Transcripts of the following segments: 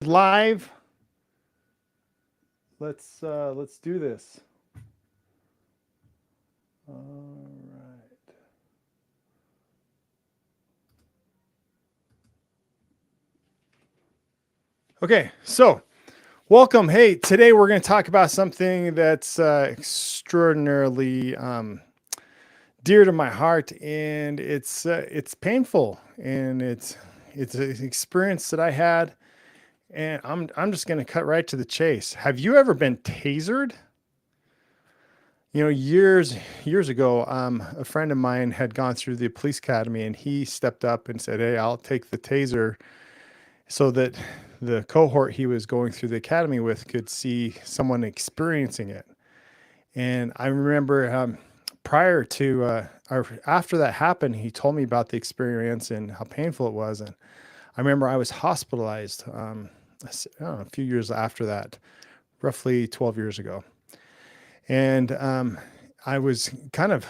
Live. Let's do this. All right. Okay, so welcome. Hey, today we're going to talk about something that's extraordinarily dear to my heart, and it's painful, and it's an experience that I had, and I'm just going to cut right to the chase. Have you ever been tasered? Years ago, a friend of mine had gone through the police academy, and he stepped up and said, "Hey, I'll take the taser," so that the cohort he was going through the academy with could see someone experiencing it. And I remember prior to or after that happened, he told me about the experience and how painful it was. And I remember I was hospitalized I don't know, a few years after that, roughly 12 years ago. And I was kind of,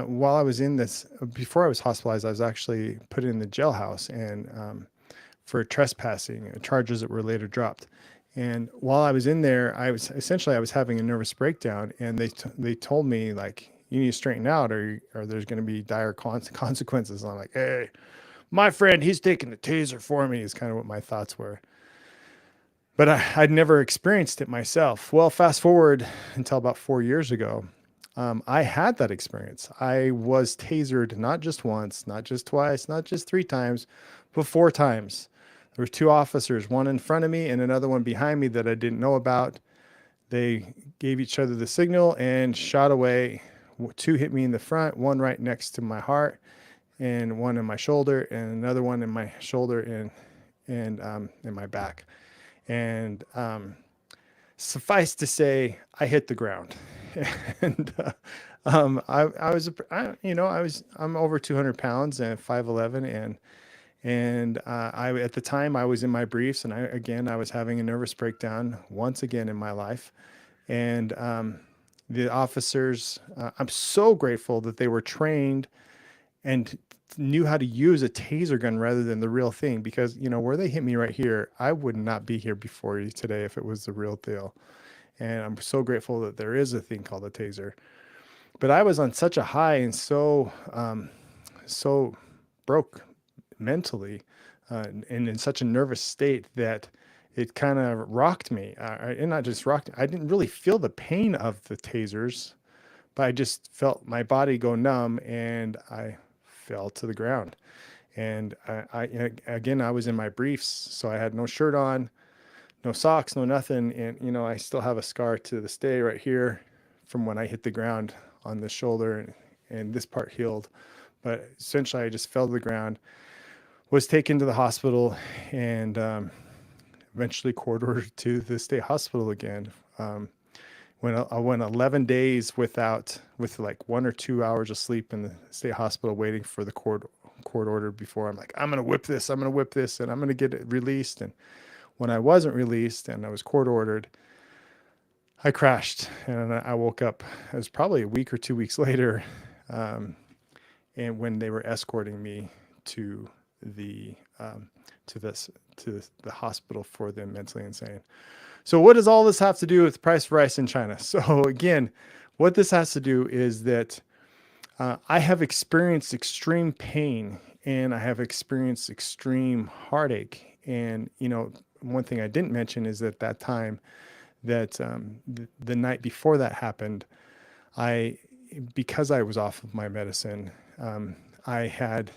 while I was in this, before I was hospitalized, I was actually put in the jailhouse and for trespassing, charges that were later dropped. And while I was in there, I was having a nervous breakdown, and they told me, like, you need to straighten out, or there's going to be dire consequences. And I'm like, hey, my friend, he's taking the taser for me, is kind of what my thoughts were. But I'd never experienced it myself. Well, fast forward until about 4 years ago, I had that experience. I was tasered not just once, not just twice, not just three times, but four times. There were two officers, one in front of me and another one behind me that I didn't know about. They gave each other the signal and shot away. Two hit me in the front, one right next to my heart, and one in my shoulder, and another one in my shoulder and in my back. And suffice to say, I hit the ground, and I'm over 200 pounds and 5'11", and I at the time I was in my briefs, and I was having a nervous breakdown once again in my life, and the officers, I'm so grateful that they were trained and knew how to use a taser gun rather than the real thing, because where they hit me right here, I would not be here before you today if it was the real deal. And I'm so grateful that there is a thing called a taser. But I was on such a high and so broke mentally, and in such a nervous state that it kind of rocked me. And not just rocked, I didn't really feel the pain of the tasers, but I just felt my body go numb, and I fell to the ground. And again, I was in my briefs, so I had no shirt on, no socks, no nothing. And I still have a scar to this day right here from when I hit the ground on the shoulder, and this part healed. But essentially, I just fell to the ground, was taken to the hospital, and eventually court ordered to the state hospital again. When I went 11 days with like 1 or 2 hours of sleep in the state hospital, waiting for the court order, before I'm like, I'm going to whip this, and I'm going to get it released. And when I wasn't released and I was court ordered, I crashed, and I woke up. It was probably a week or 2 weeks later. And when they were escorting me to the hospital for the mentally insane. So what does all this have to do with the price of rice in China? So again, what this has to do is that I have experienced extreme pain, and I have experienced extreme heartache. And one thing I didn't mention is that time, that the night before that happened, because I was off of my medicine, I had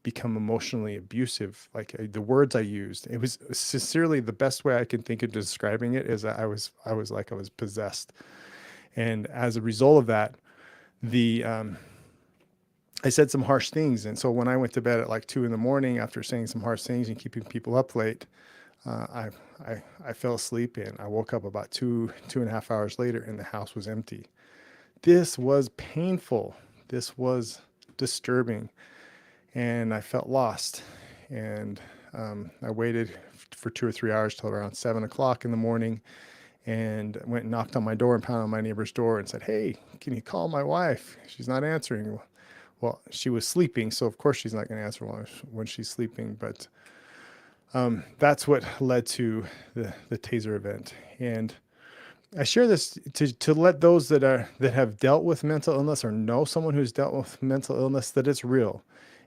become emotionally abusive. Like, the words I used, it was sincerely the best way I can think of describing it, is that I was like I was possessed. And as a result of that, I said some harsh things. And so when I went to bed at like 2 a.m, after saying some harsh things and keeping people up late, I fell asleep, and I woke up about 2.5 hours later, and the house was empty. This was painful. This was disturbing. And I felt lost. And I waited for 2 or 3 hours till around 7 o'clock in the morning, and went and knocked on my door and pounded on my neighbor's door and said, "Hey, can you call my wife? She's not answering." Well, she was sleeping, so of course she's not going to answer when she's sleeping. But That's what led to the Taser event. And I share this to let those that have dealt with mental illness or know someone who's dealt with mental illness that it's real.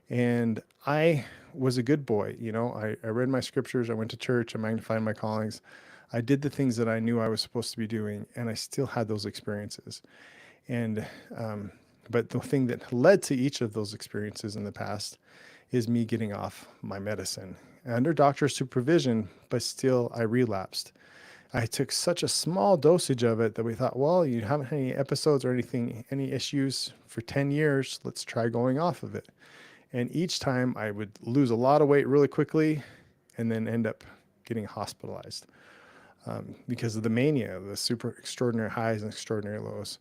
And I was a good boy. I read my scriptures, I went to church, I magnified my callings. I did the things that I knew I was supposed to be doing, and I still had those experiences. And but the thing that led to each of those experiences in the past is me getting off my medicine under doctor supervision, but still I relapsed. I took such a small dosage of it that we thought, well, you haven't had any episodes or anything, any issues for 10 years. Let's try going off of it. And each time I would lose a lot of weight really quickly and then end up getting hospitalized because of the mania, the super extraordinary highs and extraordinary lows.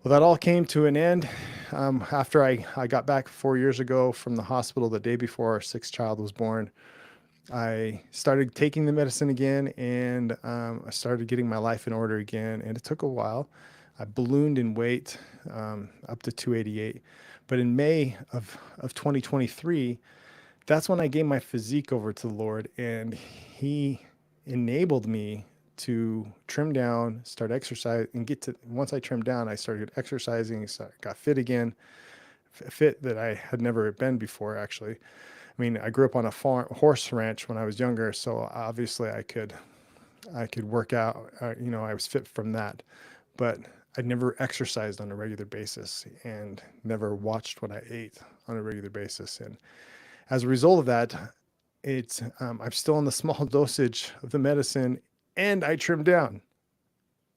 Well, that all came to an end after I got back 4 years ago from the hospital the day before our sixth child was born. I started taking the medicine again, and I started getting my life in order again, and it took a while. I ballooned in weight up to 288. But in May of 2023, that's when I gave my physique over to the Lord, and He enabled me to trim down, start exercise, and once I trimmed down, I started exercising, got fit again, fit that I had never been before, actually. I mean, I grew up on a horse ranch when I was younger, so obviously I could work out. I was fit from that, but I'd never exercised on a regular basis and never watched what I ate on a regular basis. And as a result of that, I'm still on the small dosage of the medicine, and I trimmed down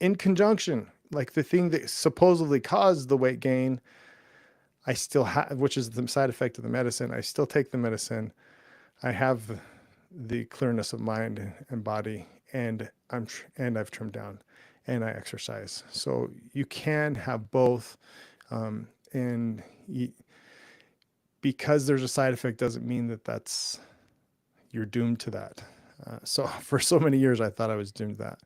in conjunction. Like the thing that supposedly caused the weight gain, I still have, which is the side effect of the medicine. I still take the medicine. I have the clearness of mind and body, and I've trimmed down, and I exercise. So you can have both, and because there's a side effect doesn't mean that you're doomed to that. So for so many years, I thought I was doomed to that.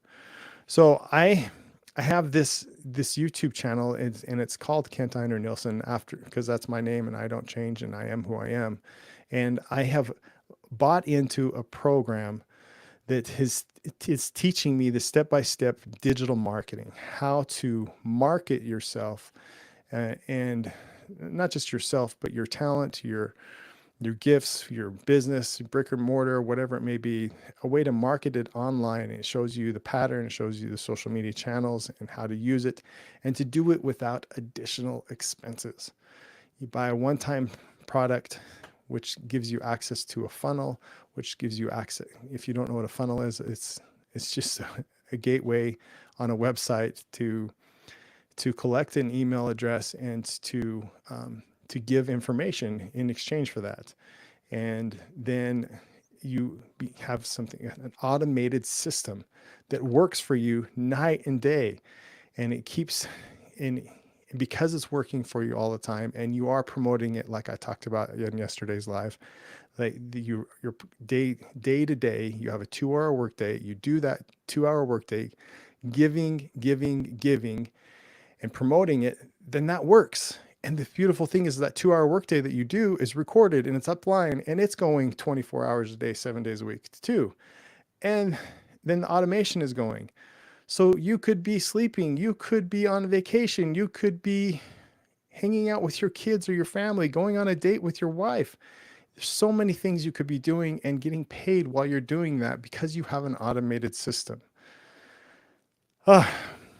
So I have this YouTube channel, and it's called Kent Einer Nielsen because that's my name, and I don't change, and I am who I am. And I have bought into a program that is teaching me the step-by-step digital marketing, how to market yourself, and not just yourself, but your talent, your gifts, your business, brick and mortar, whatever it may be, a way to market it online. It shows you the pattern, it shows you the social media channels and how to use it, and to do it without additional expenses. You buy a one-time product, which gives you access to a funnel, which gives you access. If you don't know what a funnel is, it's just a gateway on a website to collect an email address and to give information in exchange for that. And then you have an automated system that works for you night and day. And it keeps because it's working for you all the time, and you are promoting it like I talked about in yesterday's live. Like your day to day, you have a 2-hour workday. You do that 2-hour workday, giving, and promoting it, then that works. And the beautiful thing is that 2-hour workday that you do is recorded and it's upline, and it's going 24 hours a day, 7 days a week too. And then the automation is going. So you could be sleeping, you could be on vacation, you could be hanging out with your kids or your family, going on a date with your wife. There's so many things you could be doing and getting paid while you're doing that because you have an automated system.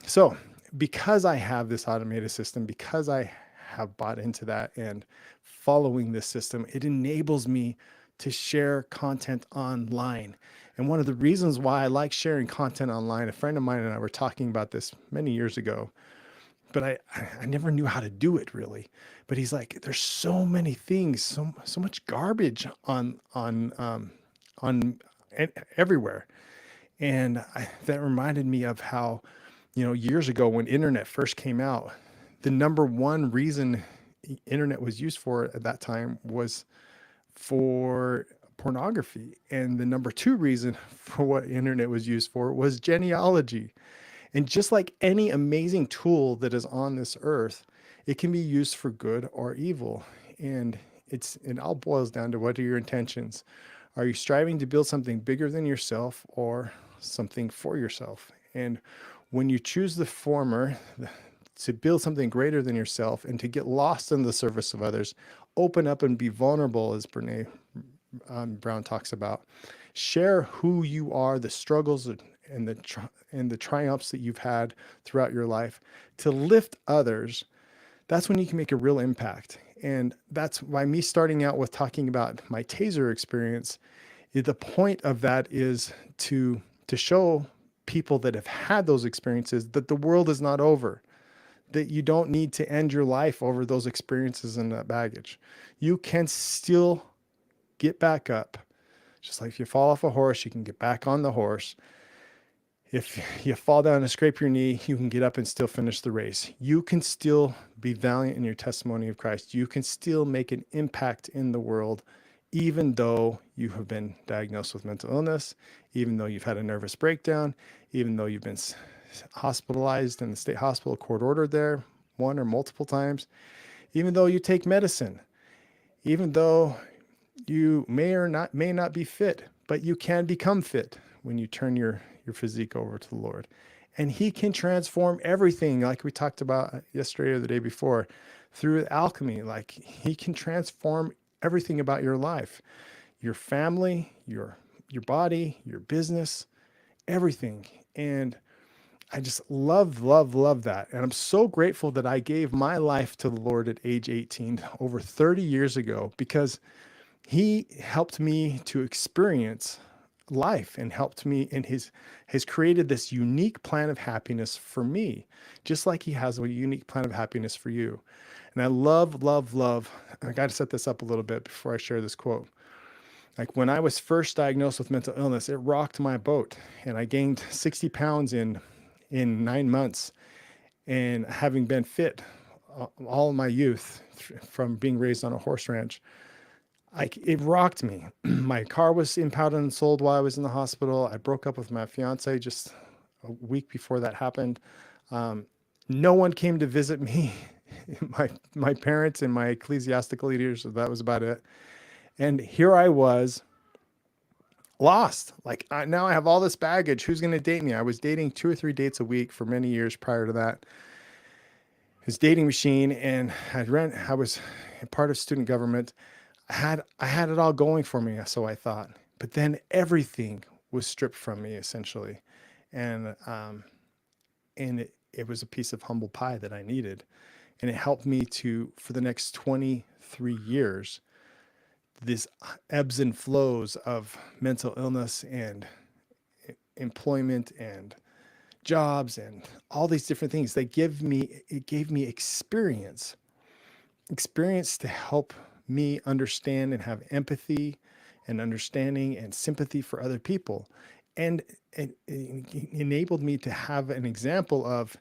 So because I have this automated system, because I have bought into that and following this system, it enables me to share content online. And one of the reasons why I like sharing content online, a friend of mine and I were talking about this many years ago, but I never knew how to do it really. But he's like, there's so many things, so much garbage on everywhere. And that reminded me of how, years ago when internet first came out, the number one reason internet was used for at that time was for pornography. And the number two reason for what internet was used for was genealogy. And just like any amazing tool that is on this earth, it can be used for good or evil. And it all boils down to what are your intentions? Are you striving to build something bigger than yourself or something for yourself? And when you choose the former, to build something greater than yourself and to get lost in the service of others, open up and be vulnerable, as Brene Brown talks about. Share who you are, the struggles and the triumphs that you've had throughout your life to lift others. That's when you can make a real impact. And that's why me starting out with talking about my taser experience, the point of that is to show people that have had those experiences that the world is not over, that you don't need to end your life over those experiences and that baggage. You can still get back up. Just like if you fall off a horse, you can get back on the horse. If you fall down and scrape your knee, you can get up and still finish the race. You can still be valiant in your testimony of Christ. You can still make an impact in the world, even though you have been diagnosed with mental illness, even though you've had a nervous breakdown, even though you've been hospitalized in the state hospital, court ordered there one or multiple times, even though you take medicine, even though you may not be fit, but you can become fit when you turn your physique over to the Lord. And he can transform everything, like we talked about yesterday or the day before, through alchemy. Like he can transform everything about your life, your family, your body, your business, everything. And I just love that. And I'm so grateful that I gave my life to the Lord at age 18, over 30 years ago, because he helped me to experience life and helped me, and has created this unique plan of happiness for me, just like he has a unique plan of happiness for you. And I love, I got to set this up a little bit before I share this quote. Like when I was first diagnosed with mental illness, it rocked my boat, and I gained 60 pounds in 9 months. And having been fit all my youth from being raised on a horse ranch, it rocked me. My car was impounded and sold while I was in the hospital. I broke up with my fiance just a week before that happened. No one came to visit me. My parents and my ecclesiastical leaders, that was about it. And here I was, lost. Now I have all this baggage. Who's going to date me? I was dating 2 or 3 dates a week for many years prior to that. His dating machine, and I was part of student government. I had it all going for me, so I thought. But then everything was stripped from me, essentially. And it was a piece of humble pie that I needed. And it helped me for the next 23 years, this ebbs and flows of mental illness and employment and jobs and all these different things. It gave me experience to help me understand and have empathy and understanding and sympathy for other people. And it enabled me to have an example of,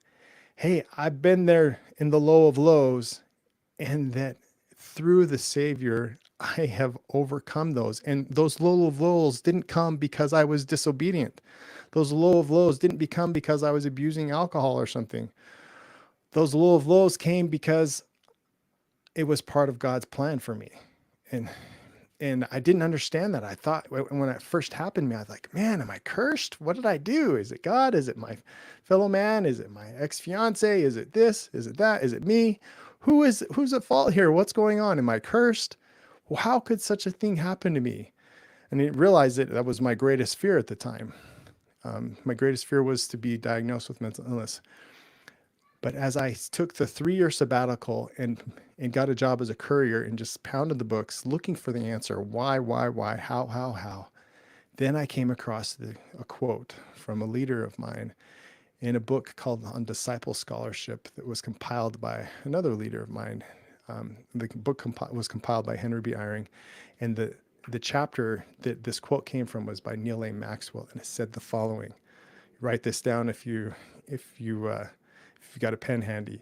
hey, I've been there in the low of lows, and that through the Savior, I have overcome those. And those low of lows didn't come because I was disobedient. Those low of lows didn't become because I was abusing alcohol or something. Those low of lows came because it was part of God's plan for me. And I didn't understand that. I thought when it first happened to me, I was like, man, am I cursed? What did I do? Is it God? Is it my fellow man? Is it my ex-fiance? Is it this? Is it that? Is it me? Who's at fault here? What's going on? Am I cursed? Well, how could such a thing happen to me? And I realized that was my greatest fear at the time. My greatest fear was to be diagnosed with mental illness. But as I took the 3-year sabbatical and got a job as a courier and just pounded the books looking for the answer, why, how, then I came across a quote from a leader of mine in a book called On Disciple Scholarship that was compiled by another leader of mine. The book was compiled by Henry B. Eyring, and the chapter that this quote came from was by Neil A. Maxwell, and it said the following. Write this down if you got a pen handy.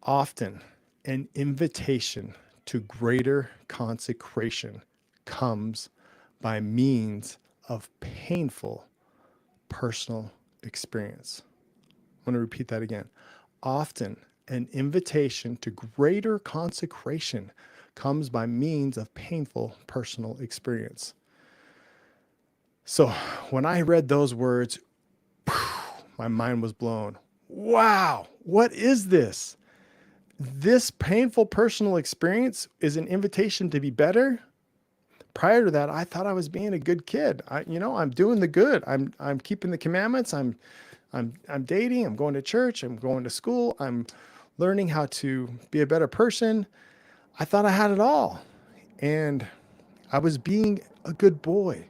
Often, an invitation to greater consecration comes by means of painful personal experience. I want to repeat that again. Often, an invitation to greater consecration comes by means of painful personal experience. So when I read those words, my mind was blown. Wow, what is this? This painful personal experience is an invitation to be better. Prior to that, I thought I was being a good kid. I'm doing the good. I'm keeping the commandments. I'm dating. I'm going to church. I'm going to school. I'm learning how to be a better person. I thought I had it all, and I was being a good boy.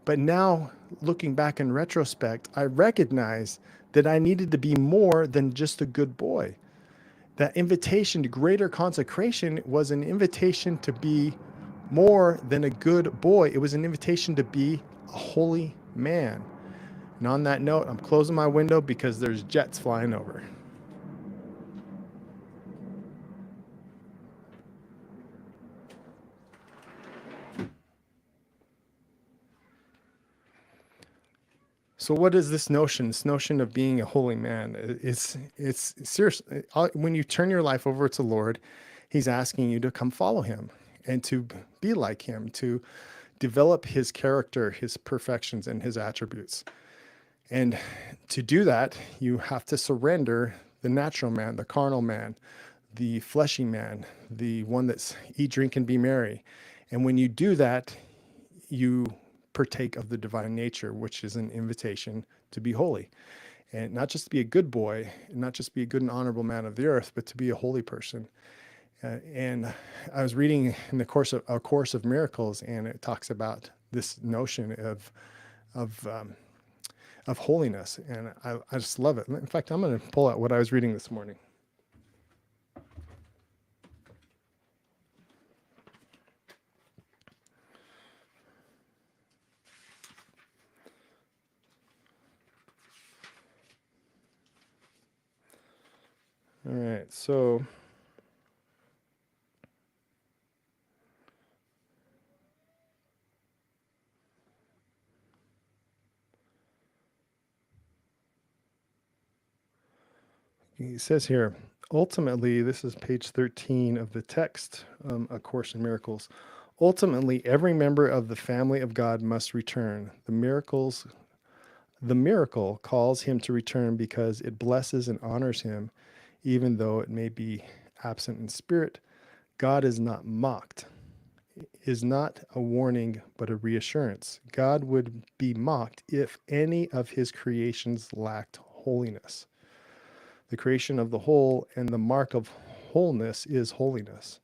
But now, looking back in retrospect, I recognize that I needed to be more than just a good boy. That invitation to greater consecration was an invitation to be more than a good boy. It was an invitation to be a holy man. And on that note, I'm closing my window because there's jets flying over. So what is this notion? This notion of being a holy man? It's serious. When you turn your life over to the Lord, He's asking you to come follow Him and to be like Him, to develop His character, His perfections, and His attributes. And to do that, you have to surrender the natural man, the carnal man, the fleshy man, the one that's eat, drink, and be merry. And when you do that, you partake of the divine nature, which is an invitation to be holy. And not just to be a good boy, and not just be a good and honorable man of the earth, but to be a holy person. And I was reading in the course of A Course of Miracles, and it talks about this notion of holiness, and I just love it. In fact, I'm going to pull out what I was reading this morning. All right, so he says here, ultimately, this is page 13 of the text, A Course in Miracles. Ultimately, every member of the family of God must return. The miracle calls him to return because it blesses and honors him, even though it may be absent in spirit. God is not mocked, is not a warning, but a reassurance. God would be mocked if any of his creations lacked holiness. The creation of the whole and the mark of wholeness is holiness.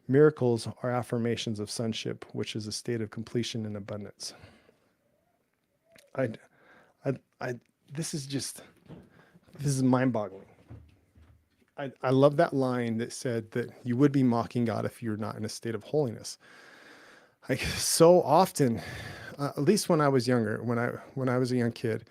Miracles are affirmations of sonship, which is a state of completion and abundance. I, I, this is mind-boggling. I love that line that said that you would be mocking God if you're not in a state of holiness. Like so often, at least when I was younger, when I was a young kid,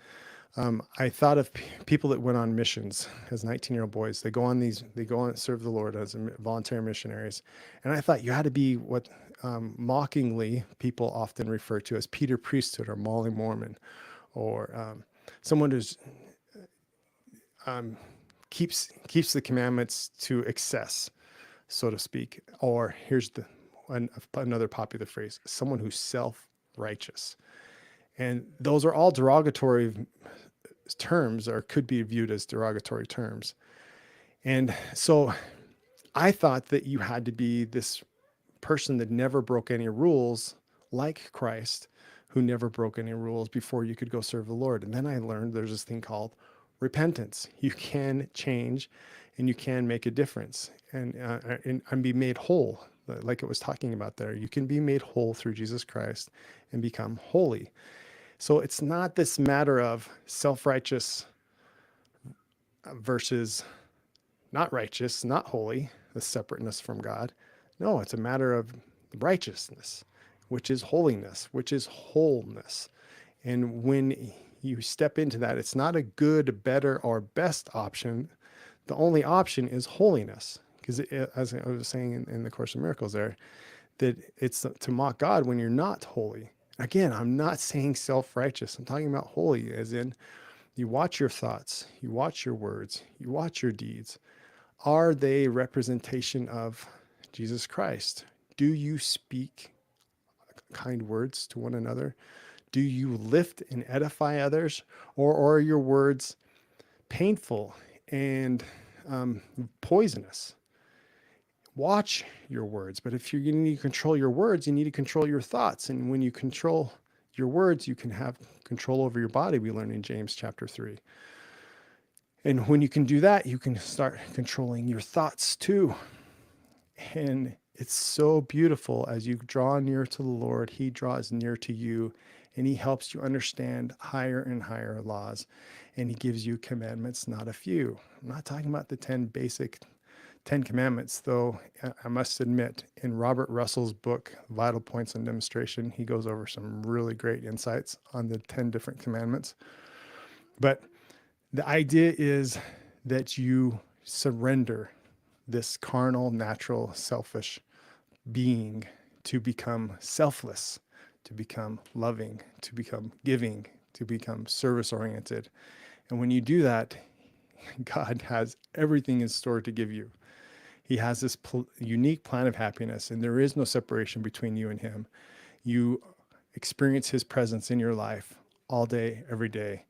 I thought of people that went on missions as 19-year-old boys. They go on and serve the Lord as voluntary missionaries. And I thought you had to be what mockingly people often refer to as Peter Priesthood or Molly Mormon, or someone who's keeps the commandments to excess, so to speak. Or here's another popular phrase: someone who's self-righteous. And those are all derogatory terms, or could be viewed as derogatory terms. And so I thought that you had to be this person that never broke any rules, like Christ, who never broke any rules, before you could go serve the Lord. And then I learned there's this thing called repentance. You can change and you can make a difference and be made whole, like it was talking about there. You can be made whole through Jesus Christ and become holy. So it's not this matter of self-righteous versus not righteous, not holy, the separateness from God. No, it's a matter of righteousness, which is holiness, which is wholeness. And when you step into that, it's not a good, better, or best option. The only option is holiness. Because as I was saying in the Course of Miracles there, that it's to mock God when you're not holy. Again, I'm not saying self-righteous. I'm talking about holy, as in you watch your thoughts, you watch your words, you watch your deeds. Are they representation of Jesus Christ? Do you speak kind words to one another? Do you lift and edify others, or are your words painful and poisonous? Watch your words. But if you're going to need to control your words, you need to control your thoughts. And when you control your words, you can have control over your body, we learn in James chapter 3. And when you can do that, you can start controlling your thoughts too. And it's so beautiful as you draw near to the Lord, he draws near to you, and he helps you understand higher and higher laws. And he gives you commandments, not a few. I'm not talking about the 10 basic 10 commandments, though I must admit, in Robert Russell's book, Vital Points on Demonstration, he goes over some really great insights on the 10 different commandments. But the idea is that you surrender this carnal, natural, selfish being to become selfless, to become loving, to become giving, to become service-oriented. And when you do that, God has everything in store to give you. He has this unique plan of happiness, and there is no separation between you and him. You experience his presence in your life all day, every day.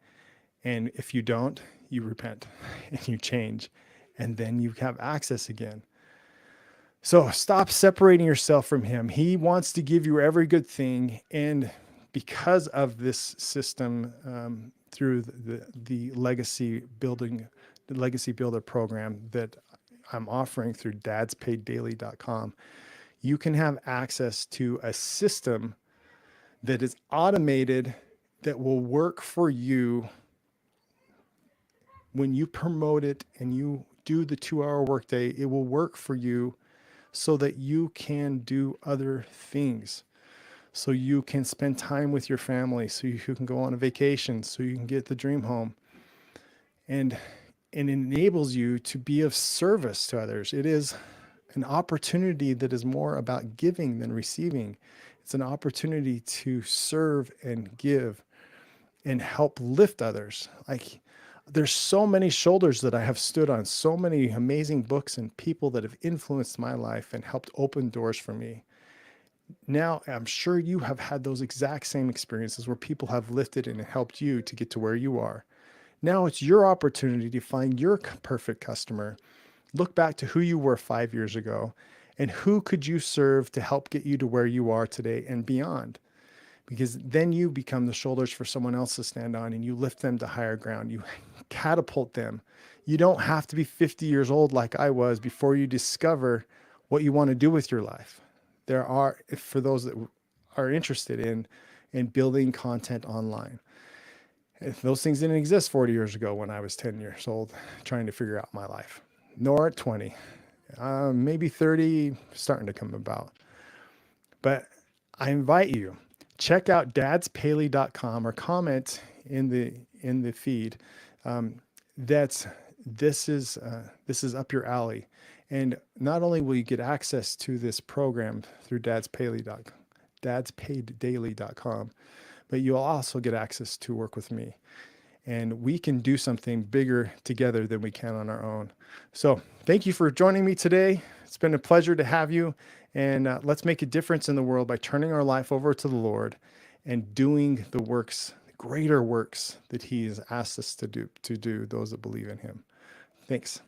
And if you don't, you repent and you change, and then you have access again. So stop separating yourself from him. He wants to give you every good thing. And because of this system, through the legacy building, the legacy builder program that I'm offering through dadspaiddaily.com, you can have access to a system that is automated, that will work for you when you promote it and you do the 2-hour workday. It will work for you so that you can do other things, so you can spend time with your family, so you can go on a vacation, so you can get the dream home. And it enables you to be of service to others. It is an opportunity that is more about giving than receiving. It's an opportunity to serve and give and help lift others. Like, there's so many shoulders that I have stood on, so many amazing books and people that have influenced my life and helped open doors for me. Now, I'm sure you have had those exact same experiences where people have lifted and helped you to get to where you are. Now it's your opportunity to find your perfect customer. Look back to who you were 5 years ago, and who could you serve to help get you to where you are today and beyond. Because then you become the shoulders for someone else to stand on, and you lift them to higher ground. You catapult them. You don't have to be 50 years old like I was before you discover what you want to do with your life. There are, for those that are interested in building content online. Those things didn't exist 40 years ago when I was 10 years old trying to figure out my life, nor at 20, maybe 30, starting to come about. But I invite you, check out dadspaley.com or comment in the feed. This is up your alley. And not only will you get access to this program through dadspaiddaily.com, but you'll also get access to work with me. And we can do something bigger together than we can on our own. So thank you for joining me today. It's been a pleasure to have you. And let's make a difference in the world by turning our life over to the Lord and doing the works, greater works that he has asked us to do, those that believe in him. Thanks.